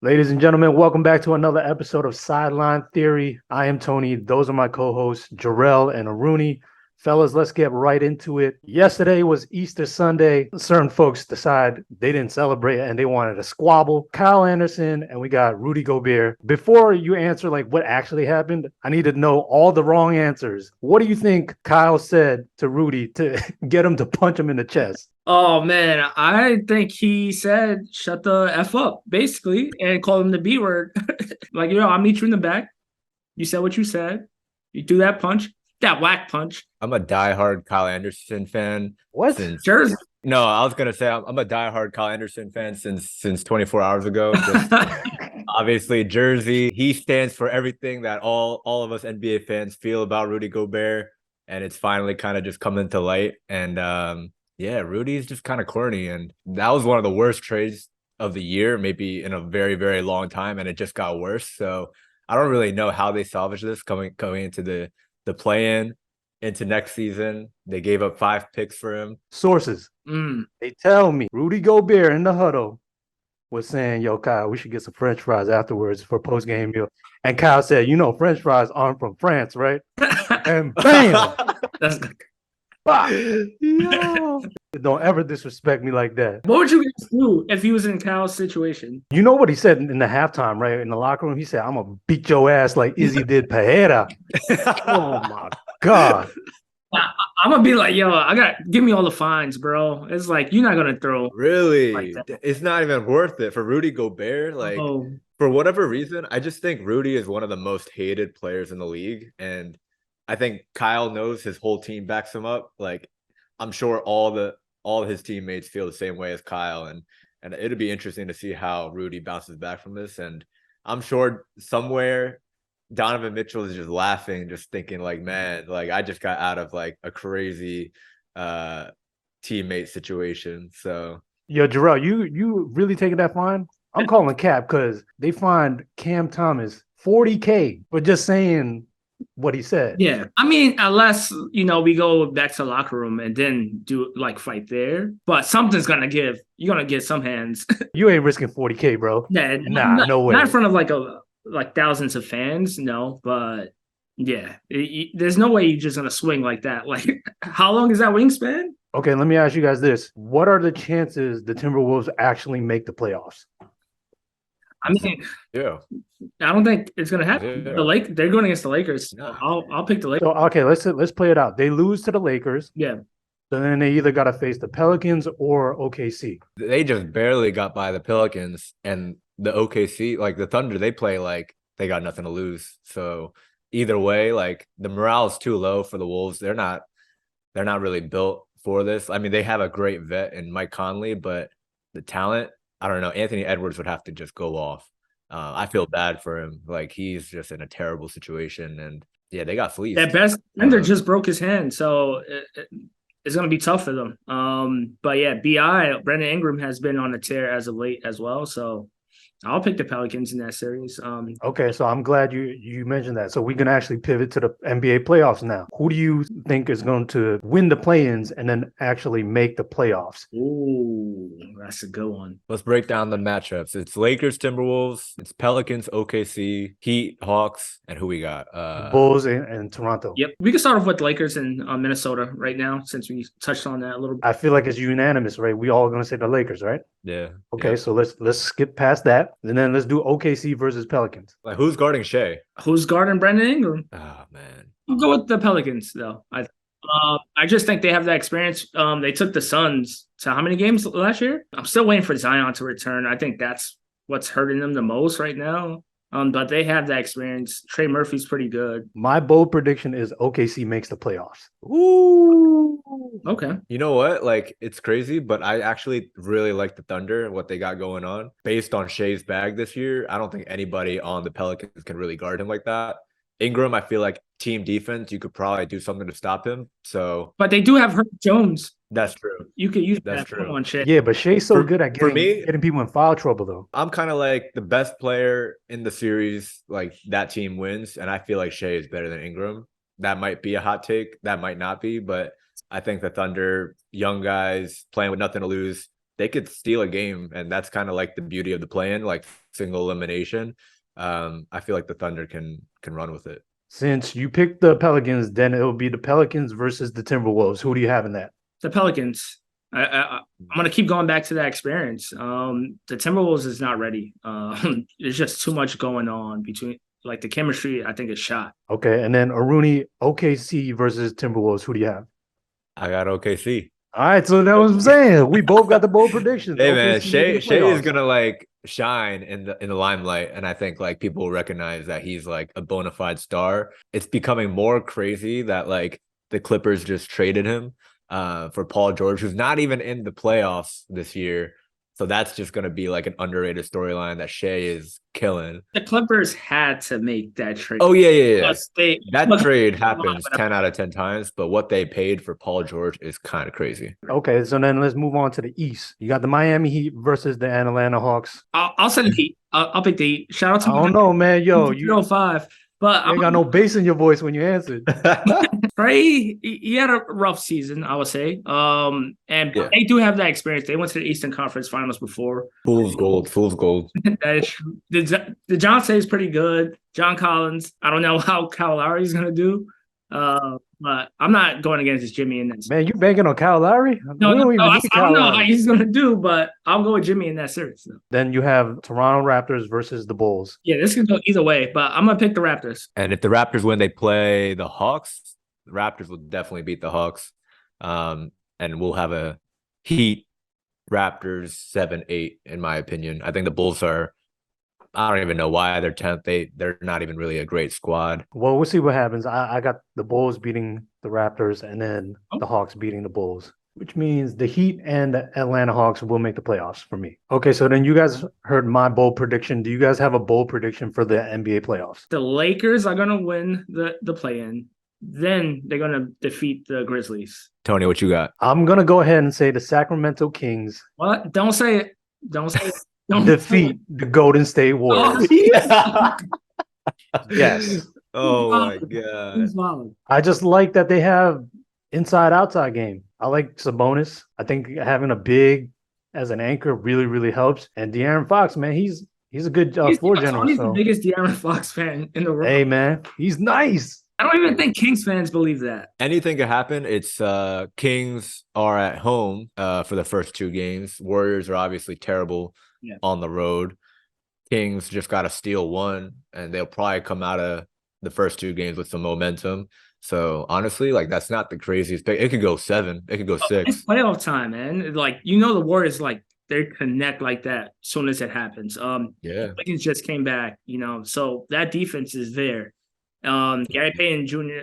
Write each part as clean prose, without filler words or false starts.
Ladies and gentlemen, welcome back to another episode of Sideline Theory. I am Tony. Those are my co-hosts, Jarrell and Aruni. Fellas, let's get right into it. Yesterday was Easter Sunday. Certain folks decide they didn't celebrate and they wanted to squabble. Kyle Anderson and we got Rudy Gobert. Before you answer like what actually happened, I need to know all the wrong answers. What do you think Kyle said to Rudy to get him to punch him in the chest? Oh man, I think he said shut the F up, basically, and called him the B word. Like, I'll meet you in the back. You said what you said. You do that punch, that whack punch. I'm a diehard Kyle Anderson fan. What? Jersey. No, I was gonna say I'm a diehard Kyle Anderson fan since 24 hours ago. Just obviously, Jersey. He stands for everything that all of us NBA fans feel about Rudy Gobert, and it's finally kind of just coming to light. And yeah, Rudy's just kind of corny, and that was one of the worst trades of the year, maybe in a very, very long time, and it just got worse. So I don't really know how they salvage this coming into the play-in into next season. They gave up 5 picks for him. Sources. They tell me Rudy Gobert in the huddle was saying, yo, Kyle, we should get some French fries afterwards for post-game meal. And Kyle said, you know, French fries aren't from France, right? And bam! That's good. Yo. Don't ever disrespect me like that. What would you guys do if he was in Kyle's situation? You know what he said in the halftime, right? In the locker room, he said, I'm going to beat your ass like Izzy did Pereira. Oh, my God. I'm gonna be like, yo, give me all the fines, bro. It's like you're not gonna throw. Really? Like that. It's not even worth it for Rudy Gobert. Like, for whatever reason, I just think Rudy is one of the most hated players in the league. And I think Kyle knows his whole team backs him up. Like, I'm sure all of his teammates feel the same way as Kyle. And it'll be interesting to see how Rudy bounces back from this. And I'm sure somewhere Donovan Mitchell is just laughing, just thinking like, man, like I just got out of like a crazy teammate situation. So yo, Jarrell, you really taking that fine? I'm calling cap because they fined Cam Thomas $40K for just saying what he said. Yeah, I mean, unless we go back to the locker room and then do like fight there, but something's gonna give. You're gonna get some hands. You ain't risking $40K, bro. Yeah, no way. Not in front of like thousands of fans, no. But yeah, there's no way you're just gonna swing like that. Like, how long is that wingspan? Okay, let me ask you guys this: what are the chances the Timberwolves actually make the playoffs? I mean, yeah, I don't think it's gonna happen. Yeah. They're going against the Lakers. No. I'll pick the Lakers. So okay, let's play it out. They lose to the Lakers. Yeah. So then they either got to face the Pelicans or OKC. They just barely got by the Pelicans, and the OKC, like the Thunder, they play like they got nothing to lose. So either way, like the morale is too low for the Wolves. They're not really built for this. I mean, they have a great vet in Mike Conley, but the talent, I don't know. Anthony Edwards would have to just go off. I feel bad for him. Like he's just in a terrible situation, and yeah, they got fleeced. Their best defender just broke his hand, so it's going to be tough for them. But yeah, Brandon Ingram has been on a tear as of late as well. So I'll pick the Pelicans in that series. Okay, so I'm glad you mentioned that. So we can actually pivot to the NBA playoffs now. Who do you think is going to win the play-ins and then actually make the playoffs? Ooh, that's a good one. Let's break down the matchups. It's Lakers, Timberwolves. It's Pelicans, OKC, Heat, Hawks, and who we got? Bulls and Toronto. Yep, we can start off with Lakers and Minnesota right now since we touched on that a little bit. I feel like it's unanimous, right? We all going to say the Lakers, right? Yeah. Okay, yeah. so let's skip past that, and then let's do OKC versus Pelicans. Like, who's guarding Shea? Who's guarding Brandon Ingram? Oh man, I'll go with the Pelicans though. I just think they have that experience. They took the Suns to how many games last year? I'm still waiting for Zion to return. I think that's what's hurting them the most right now. But they have that experience. Trey Murphy's pretty good. My bold prediction is OKC makes the playoffs. Ooh. Okay. You know what? Like, it's crazy, but I actually really like the Thunder and what they got going on. Based on Shea's bag this year, I don't think anybody on the Pelicans can really guard him like that. Ingram, I feel like team defense, you could probably do something to stop him. So, but they do have Herb Jones. That's true. You could use that's that true on Shea. Yeah, but Shea's so good at getting people in foul trouble, though. I'm kind of like the best player in the series. Like that team wins, and I feel like Shea is better than Ingram. That might be a hot take. That might not be, but I think the Thunder, young guys playing with nothing to lose, they could steal a game, and that's kind of like the beauty of the play-in, like single elimination. I feel like the Thunder can run with it. Since you picked the Pelicans, then it will be the Pelicans versus the Timberwolves. Who do you have in that? The Pelicans. I'm gonna keep going back to that experience. The Timberwolves is not ready. There's just too much going on between like the chemistry. I think is shot. Okay, and then Aruni, OKC versus Timberwolves. Who do you have? I got OKC. All right, so that was what I'm saying. We both got the bold predictions. Hey man, OKC making the Shea is playoffs. gonna like shine in the limelight, and I think like people will recognize that he's like a bona fide star. It's becoming more crazy that like the Clippers just traded him for Paul George, who's not even in the playoffs this year. So that's just gonna be like an underrated storyline that Shea is killing. The Clippers had to make that trade. Oh yeah. Plus they That plus- trade happens 10 out of 10 times, but what they paid for Paul George is kind of crazy. Okay, so then let's move on to the East. You got the Miami Heat versus the Atlanta Hawks. I'll send the Heat. I'll pick the Heat. Shout out to I don't know, man. Yo, you 05. But ain't got no bass in your voice when you answered. Trey, he had a rough season, I would say. And Yeah. they do have that experience. They went to the Eastern Conference Finals before. Fool's gold. That is true. The Johnson is pretty good. John Collins. I don't know how Kyle Lowry is gonna do. But I'm not going against Jimmy in this. Man, you banking on Kyle Lowry? No, We don't even I need don't Kyle know how Lowry. he's gonna do, but I'll go with Jimmy in that series. So. Then you have Toronto Raptors versus the Bulls. Yeah, this can go either way, but I'm gonna pick the Raptors. And if the Raptors win, they play the Hawks. The Raptors will definitely beat the Hawks. And we'll have a Heat Raptors 7-8, in my opinion. I think the Bulls are, I don't even know why they're 10th. They're not even really a great squad. Well, we'll see what happens. I got the Bulls beating the Raptors and then the Hawks beating the Bulls, which means the Heat and the Atlanta Hawks will make the playoffs for me. Okay, so then you guys heard my bold prediction. Do you guys have a bold prediction for the NBA playoffs? The Lakers are gonna win the play-in. Then they're gonna defeat the Grizzlies. Tony, what you got? I'm going to go ahead and say the Sacramento Kings What? Don't say it. Don't say it. Don't defeat the Golden State Warriors. Yes. Oh my Who's god. smiling? I just like that they have inside-outside game. I like Sabonis. I think having a big as an anchor really, really helps. And De'Aaron Fox, man, he's a good floor general. Tony's the So, biggest De'Aaron Fox fan in the world. hey, man, he's nice. I don't even think Kings fans believe that. Anything could happen. It's Kings are at home for the first two games. Warriors are obviously terrible Yeah. on the road. Kings just got to steal one, and they'll probably come out of the first two games with some momentum. So honestly, like that's not the craziest pick. It could go 7. It could go 6. It's playoff time, man. Like the Warriors, like they connect like that as soon as it happens. Yeah. Wiggins just came back, so that defense is there. Gary Payton Jr.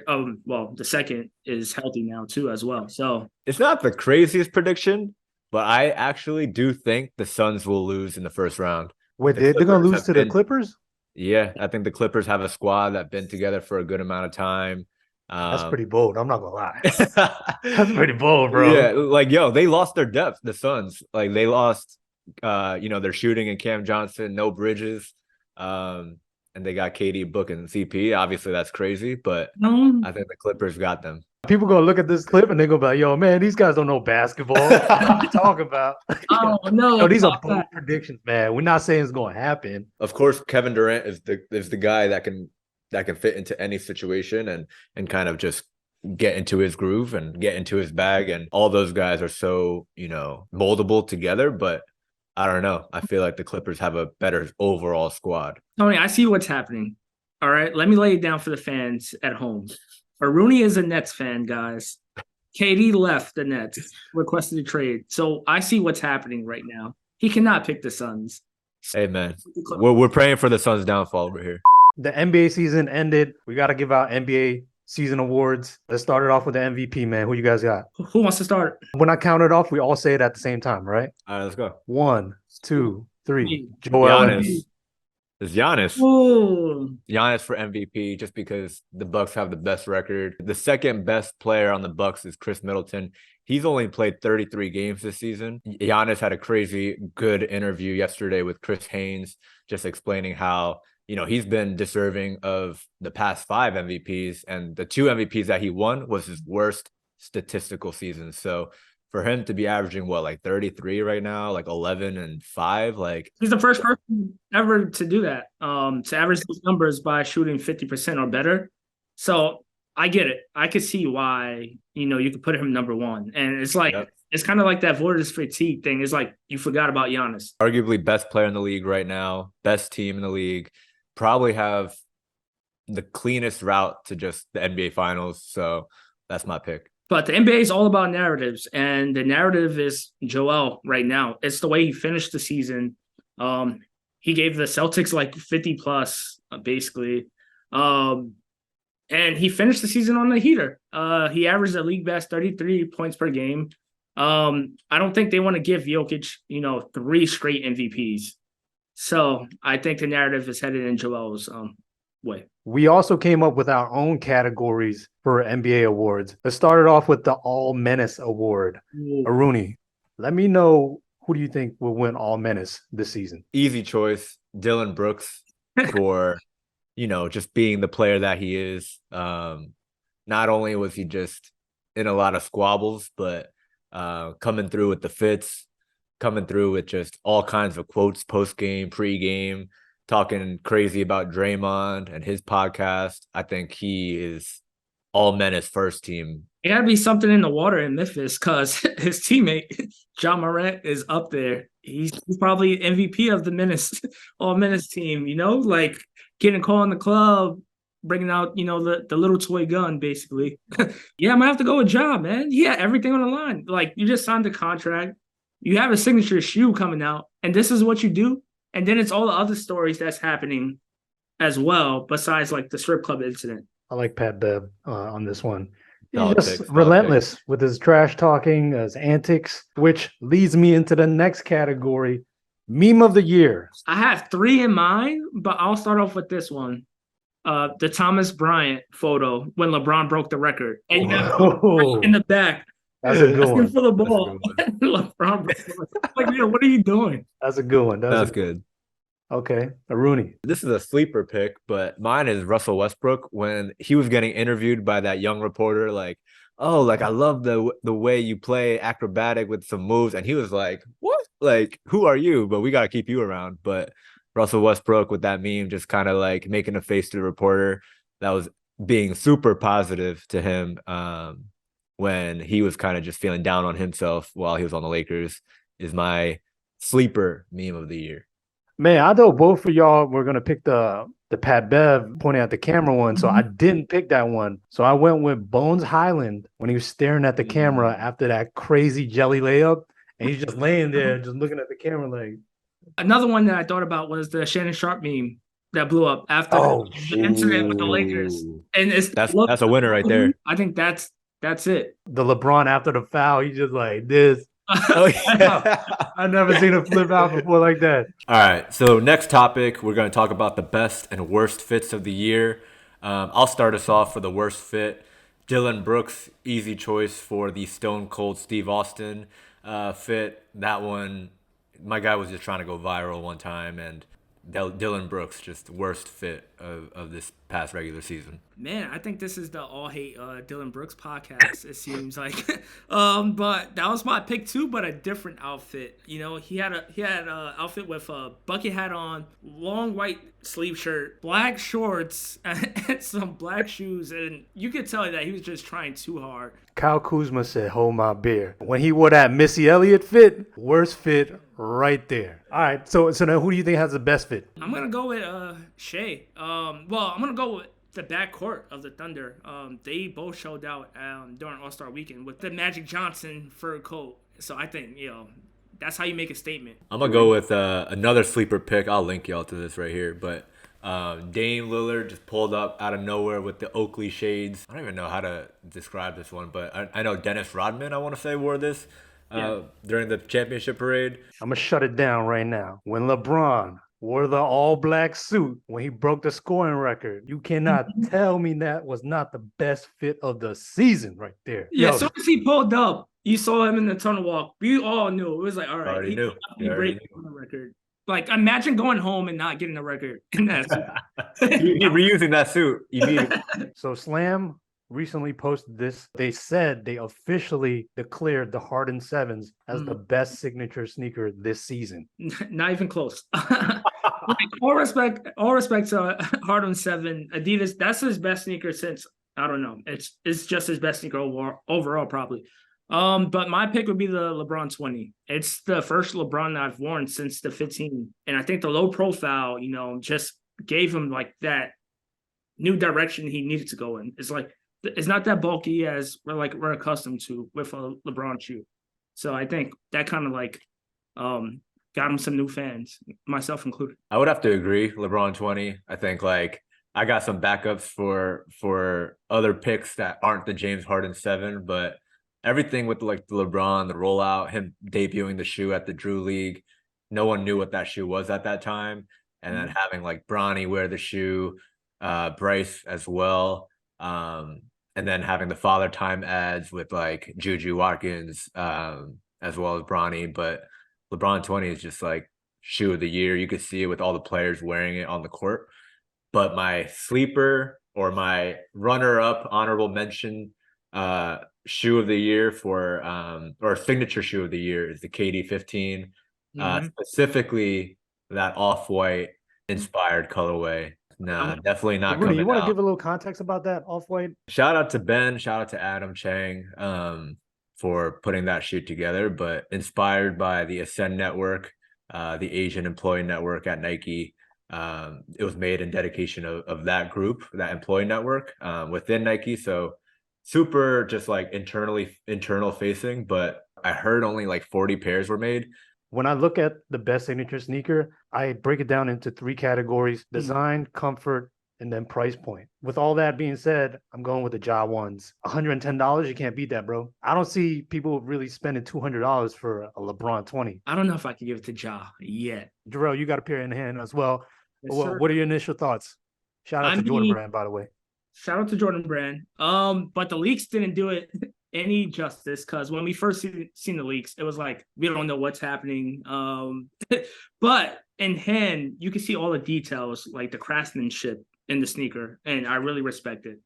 Well, the second is healthy now too as well. So It's not the craziest prediction, but I actually do think the Suns will lose in the first round. Wait, The they're going to Clippers lose have to the been- Clippers? Yeah, I think the Clippers have a squad that's been together for a good amount of time. That's pretty bold. I'm not going to lie. That's pretty bold, bro. Yeah, like they lost their depth. The Suns, like they lost, their shooting and Cam Johnson, no Bridges, and they got KD, Book, and CP. Obviously, that's crazy, but I think the Clippers got them. People going to look at this clip and they're going to be like, yo, man, these guys don't know basketball. What are you talking about? oh no, Yo, these are bold predictions, man. We're not saying it's going to happen. Of course, Kevin Durant is the guy that can fit into any situation and kind of just get into his groove and get into his bag. And all those guys are so, moldable together. But I don't know. I feel like the Clippers have a better overall squad. Tony, I see what's happening. All right, let me lay it down for the fans at home. Rooney is a Nets fan, guys. KD left the Nets, requested a trade. So I see what's happening right now. He cannot pick the Suns. Hey, man, we're praying for the Suns' downfall over here. The NBA season ended. We got to give out NBA season awards. Let's start it off with the MVP, man. Who you guys got? Who wants to start? When I count it off, we all say it at the same time, right? All right, let's go. 1, 2, 3. Me. Joel Giannis. Embiid. It's Giannis. Ooh. Giannis for MVP just because the Bucks have the best record. The second best player on the Bucks is Chris Middleton. He's only played 33 games this season. Giannis had a crazy good interview yesterday with Chris Haynes, just explaining how, he's been deserving of the past 5 MVPs, and the 2 MVPs that he won was his worst statistical season. So for him to be averaging what, like 33 right now, like 11 and 5, like He's the first person ever to do that, to average those numbers by shooting 50% or better. So I get it. I could see why, you could put him number one. And it's like, Yep. it's kind of like that Voters fatigue thing. It's like you forgot about Giannis. arguably best player in the league right now, best team in the league, probably have the cleanest route to just the NBA Finals. So that's my pick. But the NBA is all about narratives, and the narrative is Joel right now. It's the way he finished the season. He gave the Celtics like 50 plus, basically. And he finished the season on the heater. He averaged a league best 33 points per game. I don't think they want to give Jokic, 3 straight MVPs. So I think the narrative is headed in Joel's way. We also came up with our own categories for NBA awards. Let's start it off with the All Menace Award. Aruni, let me know, who do you think will win All Menace this season? Easy choice, Dylan Brooks, for just being the player that he is. Not only was he just in a lot of squabbles, but coming through with the fits, coming through with just all kinds of quotes post-game, pre-game, talking crazy about Draymond and his podcast. I think he is All Menace first team. It got to be something in the water in Memphis, because his teammate, John Morant, is up there. He's probably MVP of the Menace, All Menace team, like getting called in the club, bringing out, the little toy gun, basically. Yeah, I'm going to have to go with John, man. Yeah, everything on the line. Like, you just signed the contract. You have a signature shoe coming out, and this is what you do. And then it's all the other stories that's happening as well, besides like the strip club incident. I like Pat Bev on this one. He's Solid just pick, solid relentless with his trash talking, his antics, which leads me into the next category, Meme of the Year. I have 3 in mind, but I'll start off with this one. The Thomas Bryant photo when LeBron broke the record. And you have Oh, in the back, that's a good asking one. for the ball. LeBron broke the record. Like, man, what are you doing? That's a good one. That's good. Okay, Aruni. This is a sleeper pick, but mine is Russell Westbrook when he was getting interviewed by that young reporter, like, oh, like I love the way you play acrobatic with some moves. And he was like, what? Like, who are you? But we got to keep you around. But Russell Westbrook with that meme, just kind of like making a face to the reporter, that was being super positive to him when he was kind of just feeling down on himself while he was on the Lakers, is my sleeper meme of the year. Man, I know both of y'all were gonna pick the Pat Bev pointing at the camera one, so I didn't pick that one. So I went with Bones Highland when he was staring at the camera after that crazy jelly layup, and he's just laying there, just looking at the camera like. Another one that I thought about was the Shannon Sharp meme that blew up after the incident with the Lakers. And that's a winner right there. I think that's it. The LeBron after the foul, he just like this. Oh, yeah. I've never seen a flip out before like that. All right. So next topic, we're going to talk about the best and worst fits of the year. I'll start us off for the worst fit. Dylan Brooks, easy choice for the Stone Cold Steve Austin fit. That one, my guy was just trying to go viral one time, and Dylan Brooks, just worst fit of this past regular season. Man, I think this is the all hate Dylan Brooks podcast, it seems like. But that was my pick too, but a different outfit. He had a outfit with a bucket hat on, long white sleeve shirt, black shorts, and some black shoes, and you could tell that he was just trying too hard. Kyle Kuzma said, "Hold my beer." When he wore that Missy Elliott fit, worst fit right there. All right, so now who do you think has the best fit? I'm gonna go with Shea. I'm gonna go with the backcourt of the Thunder. They both showed out during All-Star Weekend with the Magic Johnson fur coat. So I think that's how you make a statement. I'm gonna go with another sleeper pick. I'll link y'all to this right here, but Dame Lillard just pulled up out of nowhere with the Oakley shades. I don't even know how to describe this one, but I know Dennis Rodman, I want to say, wore this during the championship parade. I'm going to shut it down right now. When LeBron wore the all-black suit, when he broke the scoring record, you cannot tell me that was not the best fit of the season right there. Yeah, as soon as he pulled up, you saw him in the tunnel walk. We all knew. It was like, all right. Already knew. He break the record. Like, imagine going home and not getting a record in that suit. You're reusing that suit immediately. So, Slam, recently posted this. They said they officially declared the Harden 7s as the best signature sneaker this season. Not even close. Like, all respect to Harden 7. Adidas, that's his best sneaker since, I don't know. It's just his best sneaker overall probably. But my pick would be the LeBron 20. It's the first LeBron that I've worn since the 15. And I think the low profile, just gave him like that new direction he needed to go in. It's not that bulky as we're accustomed to with a LeBron shoe. So I think that kind of got him some new fans, myself included. I would have to agree. LeBron 20. I think I got some backups for other picks that aren't the James Harden 7, but everything with the LeBron, the rollout, him debuting the shoe at the Drew League, no one knew what that shoe was at that time. And then having Bronny wear the shoe, Bryce as well. And then having the Father Time ads with Juju Watkins, as well as Bronny. But LeBron 20 is just shoe of the year. You could see it with all the players wearing it on the court. But my sleeper or my runner-up honorable mention shoe of the year or signature shoe of the year is the KD 15, specifically that off-white inspired colorway. Nah, definitely not Rudy, coming you want to out. give a little context about that off-white? Shout out to Ben, shout out to Adam Chang for putting that shoe together, but inspired by the Ascend Network, the Asian Employee Network at Nike. It was made in dedication of that group, that employee network within Nike. So super just internal facing, but I heard only 40 pairs were made. When I look at the best signature sneaker, I break it down into 3 categories: design, comfort, and then price point. With all that being said, I'm going with the Ja ones. $110, you can't beat that, bro. I don't see people really spending $200 for a LeBron 20. I don't know if I can give it to Ja yet. Jarrell, you got a pair in hand as well. Yes, What are your initial thoughts? Shout out to Jordan Brand, by the way. Shout out to Jordan Brand. But the leaks didn't do it any justice, because when we first seen the leaks, it was we don't know what's happening. But in hand, you can see all the details, the craftsmanship in the sneaker, and I really respect it.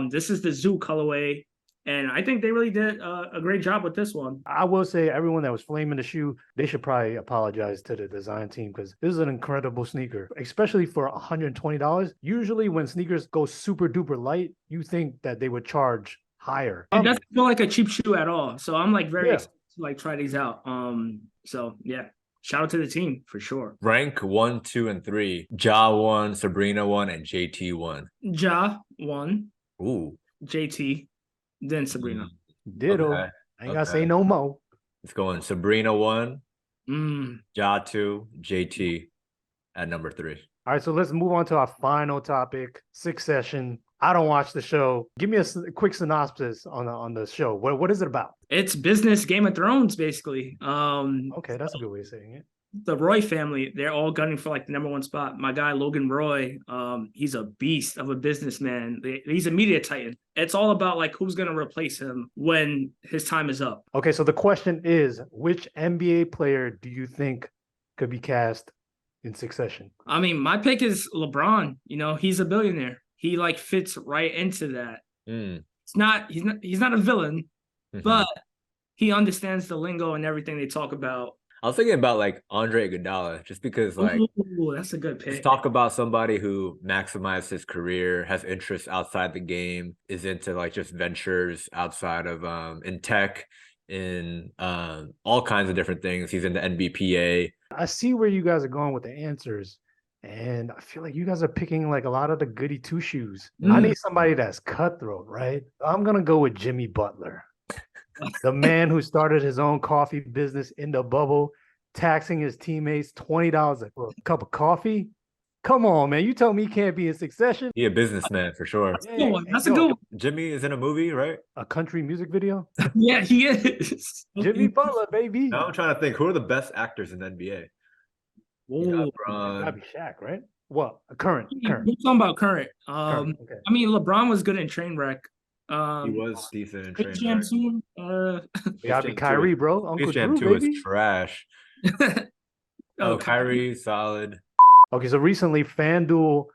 This is the Zoo colorway, and I think they really did a great job with this one. I will say everyone that was flaming the shoe, they should probably apologize to the design team, because this is an incredible sneaker, especially for $120. Usually when sneakers go super duper light, you think that they would charge higher. It doesn't feel like a cheap shoe at all. So I'm very excited to try these out. So yeah. Shout out to the team for sure. Rank 1, 2, and 3. Ja 1, Sabrina 1, and JT 1. Ja 1. Ooh. JT, then Sabrina. Ditto. Okay. I ain't gotta say no more. It's going Sabrina 1, Mm. Ja 2, JT at number 3. All right, so let's move on to our final topic, Succession. I don't watch the show. Give me a quick synopsis on the show. What is it about? It's business Game of Thrones, basically. Okay, that's a good way of saying it. The Roy family, they're all gunning for the number 1 spot. My guy Logan Roy, he's a beast of a businessman. He's a media titan. It's all about who's gonna replace him when his time is up. Okay, so the question is, which NBA player do you think could be cast in Succession? I mean, my pick is LeBron. He's a billionaire. He fits right into that. He's not a villain, but he understands the lingo and everything they talk about. I was thinking about Andre Iguodala, just because Ooh, that's a good pick. let's talk about somebody who maximized his career, has interests outside the game, is into just ventures outside of in tech, in all kinds of different things. He's in the NBPA. I see where you guys are going with the answers, and I feel like you guys are picking a lot of the goody two shoes. I need somebody that's cutthroat, right? I'm gonna go with Jimmy Butler, the man who started his own coffee business in the bubble, taxing his teammates $20 for a cup of coffee. Come on, man! You tell me he can't be in Succession? He a businessman for sure. That's a good one. That's a good one. Jimmy is in a movie, right? A country music video? Yeah, he is. Jimmy Butler, baby. Now I'm trying to think, who are the best actors in the NBA? Ooh. Gotta be Shaq, right? What? Current. We're talking about current. Okay. I mean, LeBron was good in Trainwreck. He was decent in Space Jam Trainwreck. 2. Gotta be Kyrie, bro. Uncle Space Jam Drew, 2 baby. is trash. Kyrie, solid. Okay, so recently FanDuel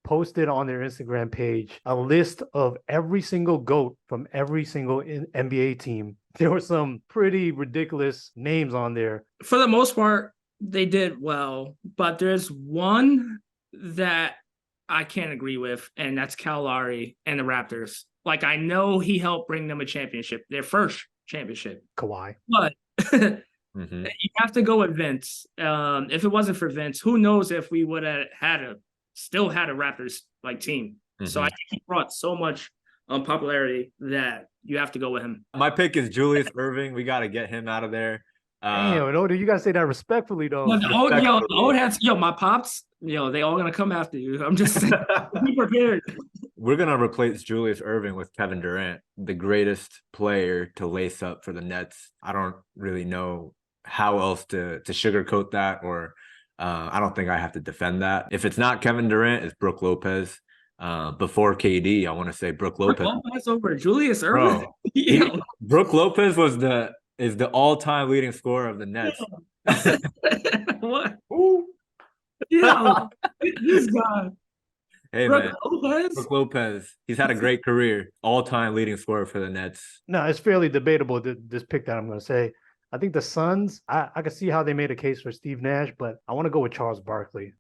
posted on their Instagram page a list of every single GOAT from every single NBA team. There were some pretty ridiculous names on there. For the most part, they did well, but there's one that I can't agree with, and that's Kyle Lowry and the Raptors. Like, I know he helped bring them a championship, their first championship, Kawhi. but Mhm. you have to go with Vince. If it wasn't for Vince, who knows if we would have still had a Raptors like team. So I Mhm. think he brought so much popularity that you have to go with him. My pick is Julius Irving. We got to get him out of there. Damn, no, you gotta say that respectfully though. The old heads, my pops, they all gonna come after you. I'm just saying, be prepared. We're gonna replace Julius Irving with Kevin Durant, the greatest player to lace up for the Nets. I don't really know how else to sugarcoat that, or I don't think I have to defend that. If it's not Kevin Durant, it's Brook Lopez. Before KD, I want to say Brook Lopez. Lopez over Julius Irving. Bro, Yo. Brook Lopez is the all-time leading scorer of the Nets. What? Yeah, this guy. Hey Brook man, Lopez. Brook Lopez. He's had a great career, all-time leading scorer for the Nets. No, it's fairly debatable, this pick that I'm going to say. I think the Suns, I can see how they made a case for Steve Nash, but I want to go with Charles Barkley.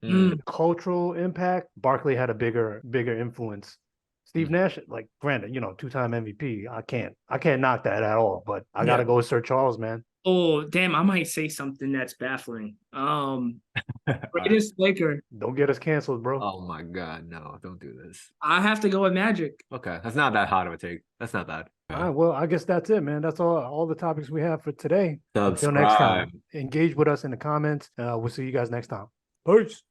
Cultural impact, Barkley had a bigger influence. Steve Nash, like, granted, two-time MVP. I can't knock that at all, but I got to go with Sir Charles, man. Oh, damn, I might say something that's baffling. Greatest Laker. Don't get us canceled, bro. Oh my God, no, don't do this. I have to go with Magic. Okay, that's not that hot of a take. That's not bad. All right, well, I guess that's it, man. That's all the topics we have for today. Until Subscribe. next time, engage with us in the comments. We'll see you guys next time. Peace.